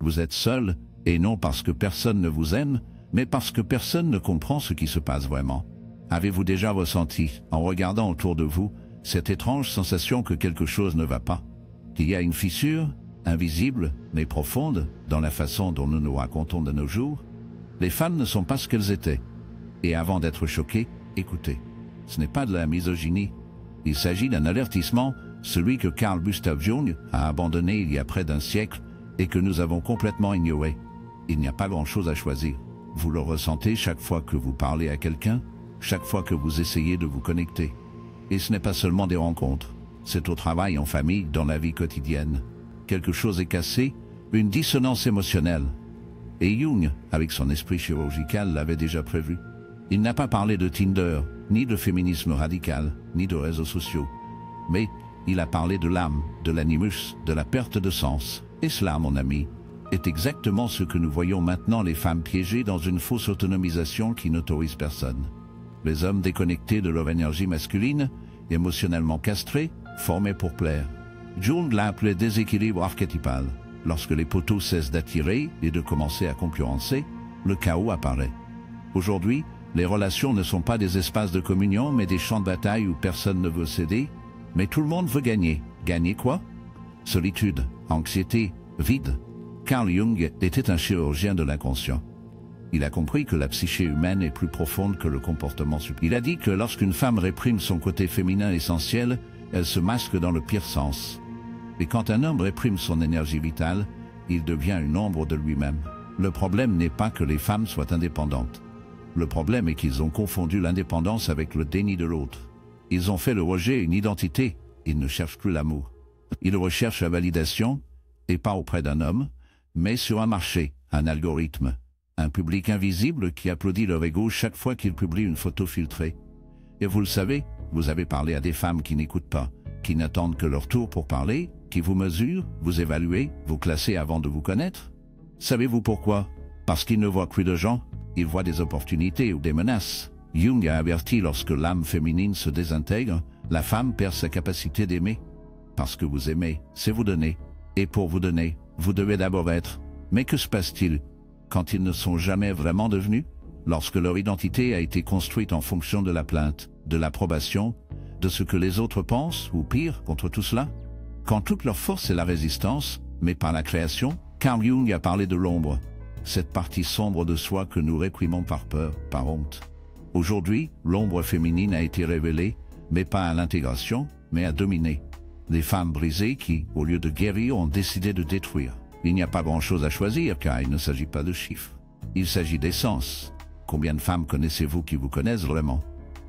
Vous êtes seul, et non parce que personne ne vous aime, mais parce que personne ne comprend ce qui se passe vraiment. Avez-vous déjà ressenti, en regardant autour de vous, cette étrange sensation que quelque chose ne va pas? Qu'il y a une fissure, invisible, mais profonde, dans la façon dont nous nous racontons de nos jours? Les femmes ne sont pas ce qu'elles étaient. Et avant d'être choquées, écoutez. Ce n'est pas de la misogynie. Il s'agit d'un avertissement, celui que Carl Gustav Jung a abandonné il y a près d'un siècle et que nous avons complètement ignoré. Il n'y a pas grand-chose à choisir. Vous le ressentez chaque fois que vous parlez à quelqu'un, chaque fois que vous essayez de vous connecter. Et ce n'est pas seulement des rencontres. C'est au travail, en famille, dans la vie quotidienne. Quelque chose est cassé, une dissonance émotionnelle. Et Jung, avec son esprit chirurgical, l'avait déjà prévu. Il n'a pas parlé de Tinder, ni de féminisme radical, ni de réseaux sociaux. Mais il a parlé de l'âme, de l'animus, de la perte de sens. Et cela, mon ami, est exactement ce que nous voyons maintenant, les femmes piégées dans une fausse autonomisation qui n'autorise personne. Les hommes déconnectés de leur énergie masculine, émotionnellement castrés, formés pour plaire. Jung l'a appelé déséquilibre archétypal. Lorsque les poteaux cessent d'attirer et de commencer à concurrencer, le chaos apparaît. Aujourd'hui, les relations ne sont pas des espaces de communion, mais des champs de bataille où personne ne veut céder, mais tout le monde veut gagner. Gagner quoi? Solitude, anxiété, vide. Carl Jung était un chirurgien de l'inconscient. Il a compris que la psyché humaine est plus profonde que le comportement subtil. Il a dit que lorsqu'une femme réprime son côté féminin essentiel, elle se masque dans le pire sens. Et quand un homme réprime son énergie vitale, il devient une ombre de lui-même. Le problème n'est pas que les femmes soient indépendantes. Le problème est qu'ils ont confondu l'indépendance avec le déni de l'autre. Ils ont fait le rejet une identité, ils ne cherchent plus l'amour. Ils recherchent la validation, et pas auprès d'un homme, mais sur un marché, un algorithme, un public invisible qui applaudit leur ego chaque fois qu'ils publient une photo filtrée. Et vous le savez, vous avez parlé à des femmes qui n'écoutent pas, qui n'attendent que leur tour pour parler, qui vous mesurent, vous évaluez, vous classez avant de vous connaître. Savez-vous pourquoi? Parce qu'ils ne voient plus de gens, ils voient des opportunités ou des menaces. Jung a averti, lorsque l'âme féminine se désintègre, la femme perd sa capacité d'aimer. Parce que vous aimez, c'est vous donner. Et pour vous donner, vous devez d'abord être. Mais que se passe-t-il quand ils ne sont jamais vraiment devenus? Lorsque leur identité a été construite en fonction de la plainte, de l'approbation, de ce que les autres pensent, ou pire, contre tout cela? Quand toute leur force est la résistance, mais pas la création, Carl Jung a parlé de l'ombre, cette partie sombre de soi que nous réprimons par peur, par honte. Aujourd'hui, l'ombre féminine a été révélée, mais pas à l'intégration, mais à dominer. Des femmes brisées qui, au lieu de guérir, ont décidé de détruire. Il n'y a pas grand-chose à choisir, car il ne s'agit pas de chiffres. Il s'agit d'essence. Combien de femmes connaissez-vous qui vous connaissent vraiment?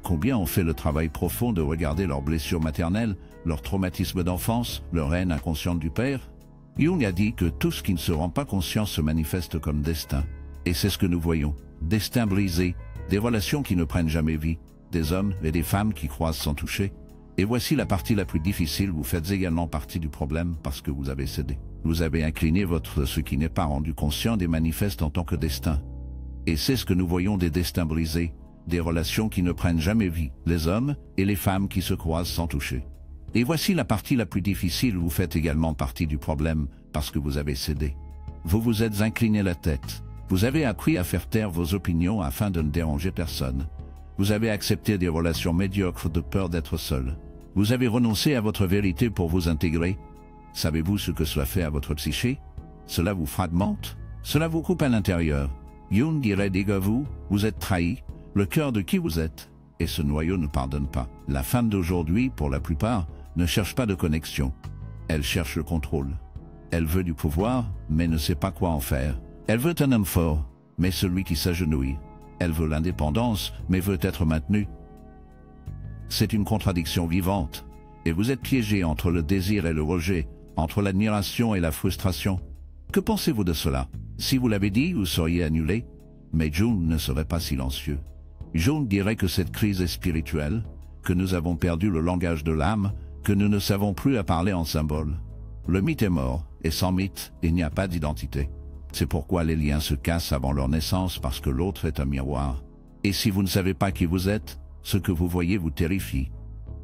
Combien ont fait le travail profond de regarder leurs blessures maternelles, leurs traumatismes d'enfance, leur haine inconsciente du père? Jung a dit que tout ce qui ne se rend pas conscient se manifeste comme destin. Et c'est ce que nous voyons. Destin brisé, des relations qui ne prennent jamais vie, des hommes et des femmes qui croisent sans toucher. Et voici la partie la plus difficile, vous faites également partie du problème parce que vous avez cédé. Vous avez incliné ce qui n'est pas rendu conscient des manifestes en tant que destin. Et c'est ce que nous voyons, des destins brisés, des relations qui ne prennent jamais vie, les hommes et les femmes qui se croisent sans toucher. Et voici la partie la plus difficile, vous faites également partie du problème parce que vous avez cédé. Vous vous êtes incliné la tête. Vous avez appris à faire taire vos opinions afin de ne déranger personne. Vous avez accepté des relations médiocres de peur d'être seul. Vous avez renoncé à votre vérité pour vous intégrer. Savez-vous ce que cela fait à votre psyché? Cela vous fragmente. Cela vous coupe à l'intérieur. Jung dirait, dégueu-vous, vous êtes trahi, le cœur de qui vous êtes. Et ce noyau ne pardonne pas. La femme d'aujourd'hui, pour la plupart, ne cherche pas de connexion. Elle cherche le contrôle. Elle veut du pouvoir, mais ne sait pas quoi en faire. Elle veut un homme fort, mais celui qui s'agenouille. Elle veut l'indépendance, mais veut être maintenue. C'est une contradiction vivante. Et vous êtes piégé entre le désir et le rejet, entre l'admiration et la frustration. Que pensez-vous de cela? Si vous l'avez dit, vous seriez annulé. Mais Jung ne serait pas silencieux. Jung dirait que cette crise est spirituelle, que nous avons perdu le langage de l'âme, que nous ne savons plus à parler en symboles. Le mythe est mort, et sans mythe, il n'y a pas d'identité. C'est pourquoi les liens se cassent avant leur naissance, parce que l'autre est un miroir. Et si vous ne savez pas qui vous êtes, ce que vous voyez vous terrifie.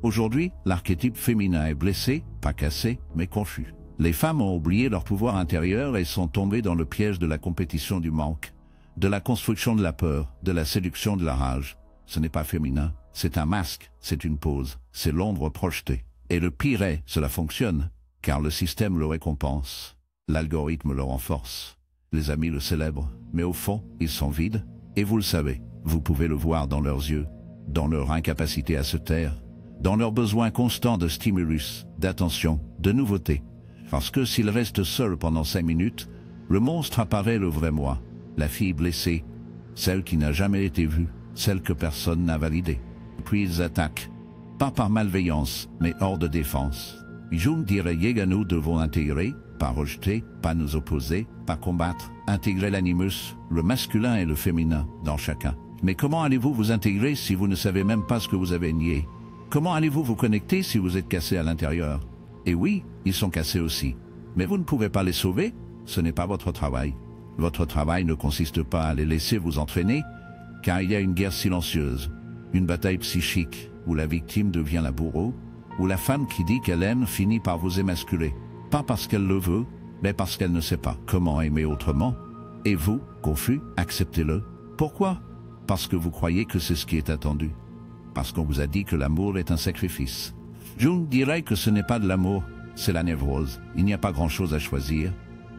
Aujourd'hui, l'archétype féminin est blessé, pas cassé, mais confus. Les femmes ont oublié leur pouvoir intérieur et sont tombées dans le piège de la compétition du manque, de la construction de la peur, de la séduction de la rage. Ce n'est pas féminin, c'est un masque, c'est une pose, c'est l'ombre projetée. Et le pire est, cela fonctionne, car le système le récompense. L'algorithme le renforce. Les amis le célèbrent, mais au fond, ils sont vides, et vous le savez, vous pouvez le voir dans leurs yeux, dans leur incapacité à se taire, dans leur besoin constant de stimulus, d'attention, de nouveauté. Parce que s'ils restent seuls pendant 5 minutes, le monstre apparaît, le vrai moi, la fille blessée, celle qui n'a jamais été vue, celle que personne n'a validée. Puis ils attaquent, pas par malveillance, mais hors de défense. Jung dirait que nous devons intégrer, pas rejeter, pas nous opposer, pas combattre, intégrer l'animus, le masculin et le féminin, dans chacun. Mais comment allez-vous vous intégrer si vous ne savez même pas ce que vous avez nié? Comment allez-vous vous connecter si vous êtes cassé à l'intérieur? Et oui, ils sont cassés aussi. Mais vous ne pouvez pas les sauver, ce n'est pas votre travail. Votre travail ne consiste pas à les laisser vous entraîner, car il y a une guerre silencieuse, une bataille psychique, où la victime devient la bourreau, où la femme qui dit qu'elle aime finit par vous émasculer. Pas parce qu'elle le veut, mais parce qu'elle ne sait pas comment aimer autrement. Et vous, confus, acceptez-le. Pourquoi? Parce que vous croyez que c'est ce qui est attendu. Parce qu'on vous a dit que l'amour est un sacrifice. Jung dirait que ce n'est pas de l'amour, c'est la névrose. Il n'y a pas grand-chose à choisir.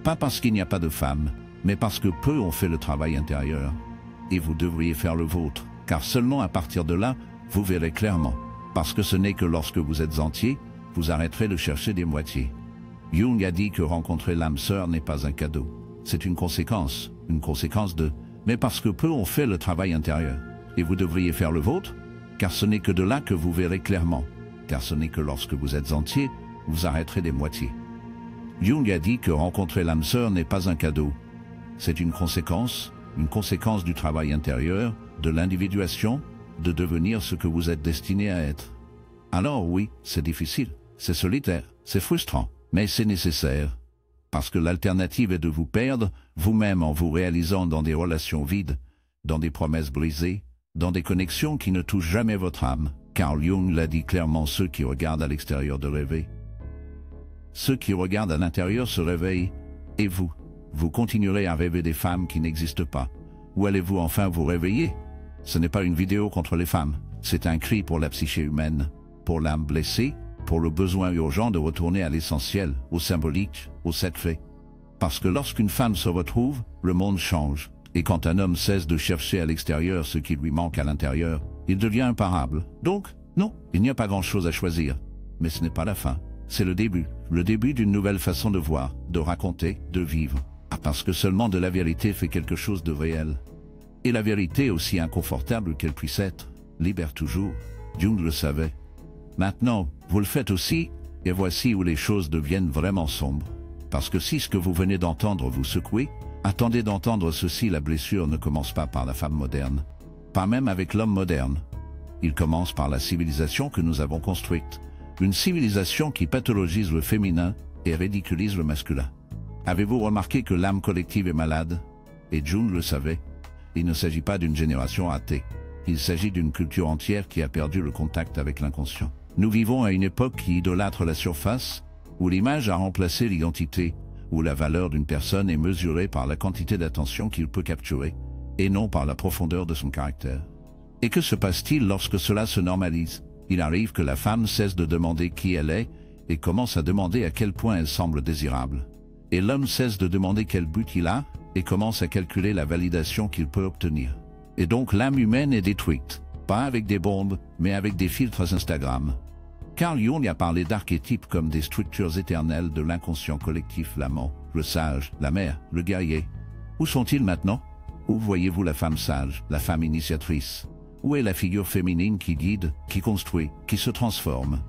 Pas parce qu'il n'y a pas de femme, mais parce que peu ont fait le travail intérieur. Et vous devriez faire le vôtre, car seulement à partir de là, vous verrez clairement. Parce que ce n'est que lorsque vous êtes entier, vous arrêterez de chercher des moitiés. Jung a dit que rencontrer l'âme sœur n'est pas un cadeau. C'est une conséquence de... Mais parce que peu ont fait le travail intérieur. Et vous devriez faire le vôtre, car ce n'est que de là que vous verrez clairement. Car ce n'est que lorsque vous êtes entier, vous arrêterez des moitiés. Jung a dit que rencontrer l'âme sœur n'est pas un cadeau. C'est une conséquence du travail intérieur, de l'individuation, de devenir ce que vous êtes destiné à être. Alors oui, c'est difficile, c'est solitaire, c'est frustrant, mais c'est nécessaire. Parce que l'alternative est de vous perdre, vous-même en vous réalisant dans des relations vides, dans des promesses brisées, dans des connexions qui ne touchent jamais votre âme. Carl Jung l'a dit clairement, ceux qui regardent à l'extérieur de rêver. Ceux qui regardent à l'intérieur se réveillent, et vous continuerez à rêver des femmes qui n'existent pas. Où allez-vous enfin vous réveiller? Ce n'est pas une vidéo contre les femmes, c'est un cri pour la psyché humaine, pour l'âme blessée, pour le besoin urgent de retourner à l'essentiel, au symbolique, au sept faits. Parce que lorsqu'une femme se retrouve, le monde change, et quand un homme cesse de chercher à l'extérieur ce qui lui manque à l'intérieur, il devient imparable. Donc, non, il n'y a pas grand-chose à choisir. Mais ce n'est pas la fin, c'est le début d'une nouvelle façon de voir, de raconter, de vivre. Parce que seulement de la vérité fait quelque chose de réel. Et la vérité, aussi inconfortable qu'elle puisse être, libère toujours. Jung le savait. Maintenant, vous le faites aussi, et voici où les choses deviennent vraiment sombres. Parce que si ce que vous venez d'entendre vous secoue, attendez d'entendre ceci: la blessure ne commence pas par la femme moderne, pas même avec l'homme moderne. Il commence par la civilisation que nous avons construite, une civilisation qui pathologise le féminin et ridiculise le masculin. Avez-vous remarqué que l'âme collective est malade? Et Jung le savait. Il ne s'agit pas d'une génération athée. Il s'agit d'une culture entière qui a perdu le contact avec l'inconscient. Nous vivons à une époque qui idolâtre la surface, où l'image a remplacé l'identité, où la valeur d'une personne est mesurée par la quantité d'attention qu'il peut capturer, et non par la profondeur de son caractère. Et que se passe-t-il lorsque cela se normalise? Il arrive que la femme cesse de demander qui elle est, et commence à demander à quel point elle semble désirable. Et l'homme cesse de demander quel but il a, et commence à calculer la validation qu'il peut obtenir. Et donc l'âme humaine est détruite, pas avec des bombes, mais avec des filtres Instagram. Carl Jung a parlé d'archétypes comme des structures éternelles de l'inconscient collectif: l'amant, le sage, la mère, le guerrier. Où sont-ils maintenant? Où voyez-vous la femme sage, la femme initiatrice? Où est la figure féminine qui guide, qui construit, qui se transforme?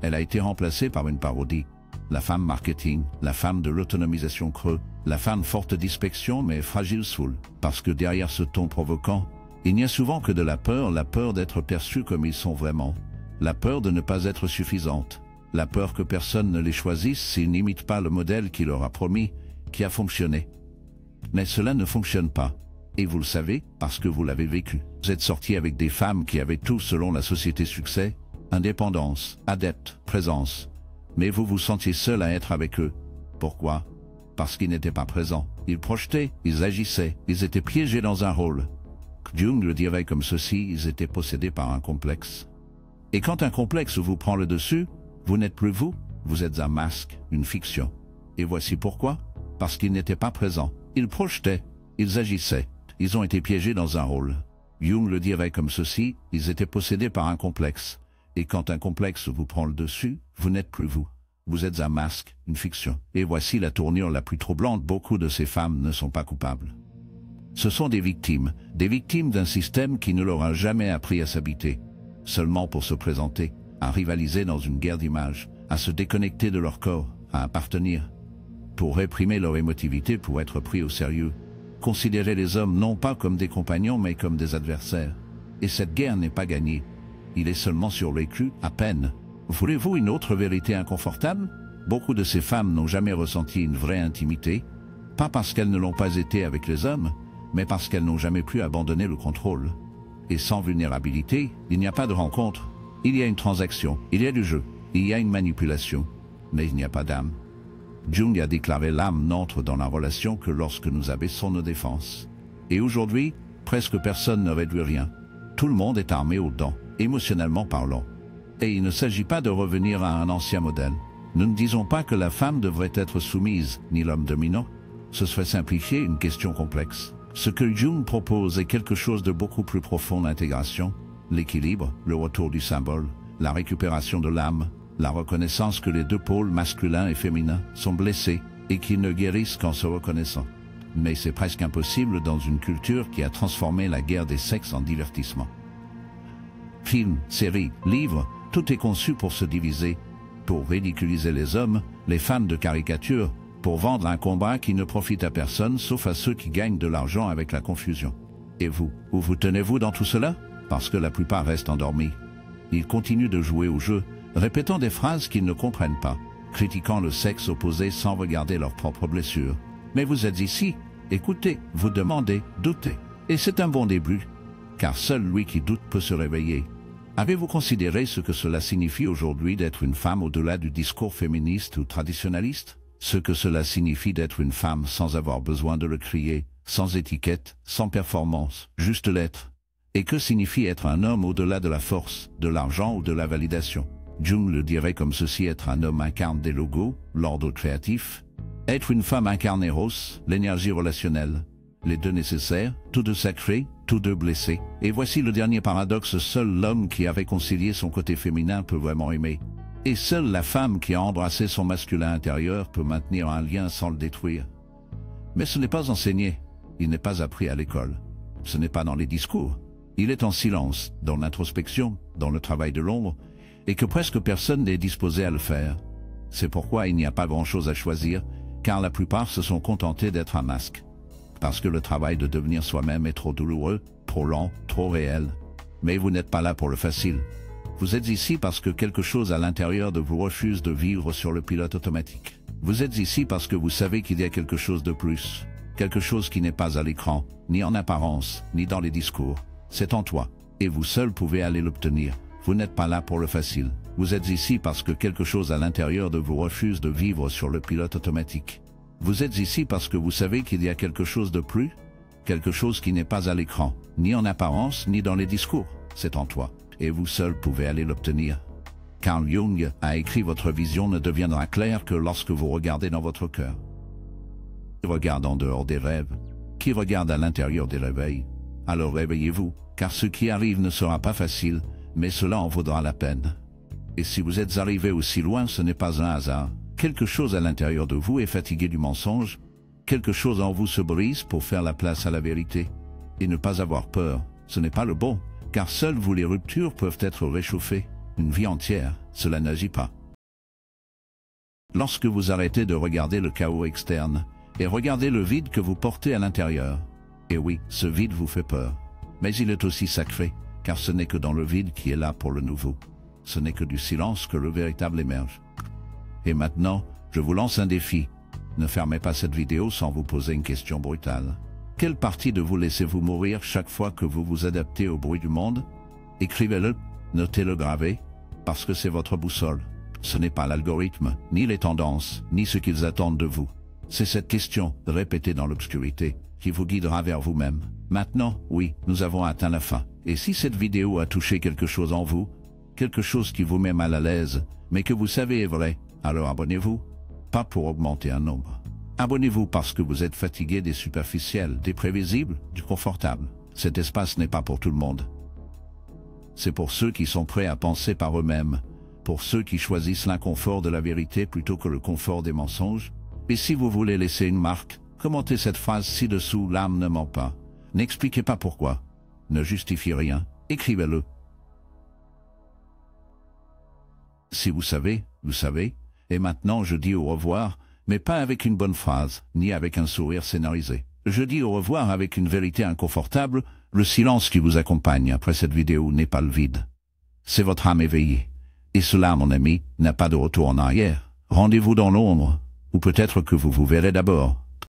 Elle a été remplacée par une parodie. La femme marketing, la femme de l'autonomisation creux, la femme forte d'inspection mais fragile saoule. Parce que derrière ce ton provoquant, il n'y a souvent que de la peur d'être perçus comme ils sont vraiment, la peur de ne pas être suffisante, la peur que personne ne les choisisse s'ils n'imitent pas le modèle qui leur a promis, qui a fonctionné. Mais cela ne fonctionne pas. Et vous le savez, parce que vous l'avez vécu. Vous êtes sorti avec des femmes qui avaient tout selon la société: succès, indépendance, adepte, présence. Mais vous vous sentiez seul à être avec eux, Pourquoi? Parce qu'ils n'étaient pas présents. Ils projetaient, ils agissaient, ils étaient piégés dans un rôle. Jung le dirait comme ceci, ils étaient possédés par un complexe. Et quand un complexe vous prend le dessus, vous n'êtes plus vous, vous êtes un masque, une fiction. Et voici pourquoi. Parce qu'ils n'étaient pas présents. Ils projetaient, ils agissaient, ils ont été piégés dans un rôle. Jung le dirait comme ceci, ils étaient possédés par un complexe. Et quand un complexe vous prend le dessus, vous n'êtes plus vous. Vous êtes un masque, une fiction. Et voici la tournure la plus troublante, beaucoup de ces femmes ne sont pas coupables. Ce sont des victimes d'un système qui ne leur a jamais appris à s'habiter, seulement pour se présenter, à rivaliser dans une guerre d'images, à se déconnecter de leur corps, à appartenir, pour réprimer leur émotivité, pour être pris au sérieux. Considérer les hommes non pas comme des compagnons mais comme des adversaires. Et cette guerre n'est pas gagnée. Il est seulement survécu, à peine. Voulez-vous une autre vérité inconfortable? Beaucoup de ces femmes n'ont jamais ressenti une vraie intimité, pas parce qu'elles ne l'ont pas été avec les hommes, mais parce qu'elles n'ont jamais pu abandonner le contrôle. Et sans vulnérabilité, il n'y a pas de rencontre. Il y a une transaction, il y a du jeu, il y a une manipulation, mais il n'y a pas d'âme. Jung a déclaré l'âme n'entre dans la relation que lorsque nous abaissons nos défenses. Et aujourd'hui, presque personne ne réduit rien. Tout le monde est armé aux dents, émotionnellement parlant. Et il ne s'agit pas de revenir à un ancien modèle. Nous ne disons pas que la femme devrait être soumise, ni l'homme dominant. Ce serait simplifier une question complexe. Ce que Jung propose est quelque chose de beaucoup plus profond: l'intégration, l'équilibre, le retour du symbole, la récupération de l'âme, la reconnaissance que les deux pôles masculin et féminin sont blessés et qu'ils ne guérissent qu'en se reconnaissant. Mais c'est presque impossible dans une culture qui a transformé la guerre des sexes en divertissement. Films, séries, livres, tout est conçu pour se diviser, pour ridiculiser les hommes, les fans de caricature, pour vendre un combat qui ne profite à personne sauf à ceux qui gagnent de l'argent avec la confusion. Et vous, où vous tenez-vous dans tout cela? Parce que la plupart restent endormis. Ils continuent de jouer au jeu, répétant des phrases qu'ils ne comprennent pas, critiquant le sexe opposé sans regarder leurs propres blessures. Mais vous êtes ici, écoutez, vous demandez, doutez. Et c'est un bon début, car seul lui qui doute peut se réveiller. Avez-vous considéré ce que cela signifie aujourd'hui d'être une femme au-delà du discours féministe ou traditionnaliste? Ce que cela signifie d'être une femme sans avoir besoin de le crier, sans étiquette, sans performance, juste l'être. Et que signifie être un homme au-delà de la force, de l'argent ou de la validation? Jung le dirait comme ceci: être un homme incarne des logos, l'ordre créatif. Être une femme incarne Eros, l'énergie relationnelle. Les deux nécessaires, tous deux sacrés, tous deux blessés. Et voici le dernier paradoxe: seul l'homme qui a réconcilié son côté féminin peut vraiment aimer. Et seule la femme qui a embrassé son masculin intérieur peut maintenir un lien sans le détruire. Mais ce n'est pas enseigné, il n'est pas appris à l'école. Ce n'est pas dans les discours. Il est en silence, dans l'introspection, dans le travail de l'ombre, et que presque personne n'est disposé à le faire. C'est pourquoi il n'y a pas grand-chose à choisir, car la plupart se sont contentés d'être un masque. Parce que le travail de devenir soi-même est trop douloureux, trop lent, trop réel. Mais vous n'êtes pas là pour le facile. Vous êtes ici parce que quelque chose à l'intérieur de vous refuse de vivre sur le pilote automatique. Vous êtes ici parce que vous savez qu'il y a quelque chose de plus, quelque chose qui n'est pas à l'écran, ni en apparence, ni dans les discours. C'est en toi, et vous seul pouvez aller l'obtenir. Vous n'êtes pas là pour le facile. Vous êtes ici parce que quelque chose à l'intérieur de vous refuse de vivre sur le pilote automatique. Vous êtes ici parce que vous savez qu'il y a quelque chose de plus, quelque chose qui n'est pas à l'écran, ni en apparence, ni dans les discours. C'est en toi, et vous seul pouvez aller l'obtenir. Carl Jung a écrit: votre vision ne deviendra claire que lorsque vous regardez dans votre cœur. Qui regarde en dehors des rêves? Qui regarde à l'intérieur des réveils? Alors réveillez-vous, car ce qui arrive ne sera pas facile, mais cela en vaudra la peine. Et si vous êtes arrivé aussi loin, ce n'est pas un hasard. Quelque chose à l'intérieur de vous est fatigué du mensonge, quelque chose en vous se brise pour faire la place à la vérité. Et ne pas avoir peur, ce n'est pas le bon, car seules vous les ruptures peuvent être réchauffées. Une vie entière, cela n'agit pas. Lorsque vous arrêtez de regarder le chaos externe, et regardez le vide que vous portez à l'intérieur. Et oui, ce vide vous fait peur. Mais il est aussi sacré, car ce n'est que dans le vide qui est là pour le nouveau. Ce n'est que du silence que le véritable émerge. Et maintenant, je vous lance un défi. Ne fermez pas cette vidéo sans vous poser une question brutale. Quelle partie de vous laissez-vous mourir chaque fois que vous vous adaptez au bruit du monde? Écrivez-le, notez-le, gravez, parce que c'est votre boussole. Ce n'est pas l'algorithme, ni les tendances, ni ce qu'ils attendent de vous. C'est cette question, répétée dans l'obscurité, qui vous guidera vers vous-même. Maintenant, oui, nous avons atteint la fin. Et si cette vidéo a touché quelque chose en vous, quelque chose qui vous met mal à l'aise, mais que vous savez est vrai, alors abonnez-vous. Pas pour augmenter un nombre. Abonnez-vous parce que vous êtes fatigué des superficiels, des prévisibles, du confortable. Cet espace n'est pas pour tout le monde. C'est pour ceux qui sont prêts à penser par eux-mêmes, pour ceux qui choisissent l'inconfort de la vérité plutôt que le confort des mensonges. Et si vous voulez laisser une marque, commentez cette phrase ci-dessous, l'âme ne ment pas. N'expliquez pas pourquoi. Ne justifiez rien, écrivez-le. Si vous savez, vous savez. Et maintenant je dis au revoir, mais pas avec une bonne phrase, ni avec un sourire scénarisé. Je dis au revoir avec une vérité inconfortable, le silence qui vous accompagne après cette vidéo n'est pas le vide. C'est votre âme éveillée. Et cela, mon ami, n'a pas de retour en arrière. Rendez-vous dans l'ombre, ou peut-être que vous vous verrez d'abord.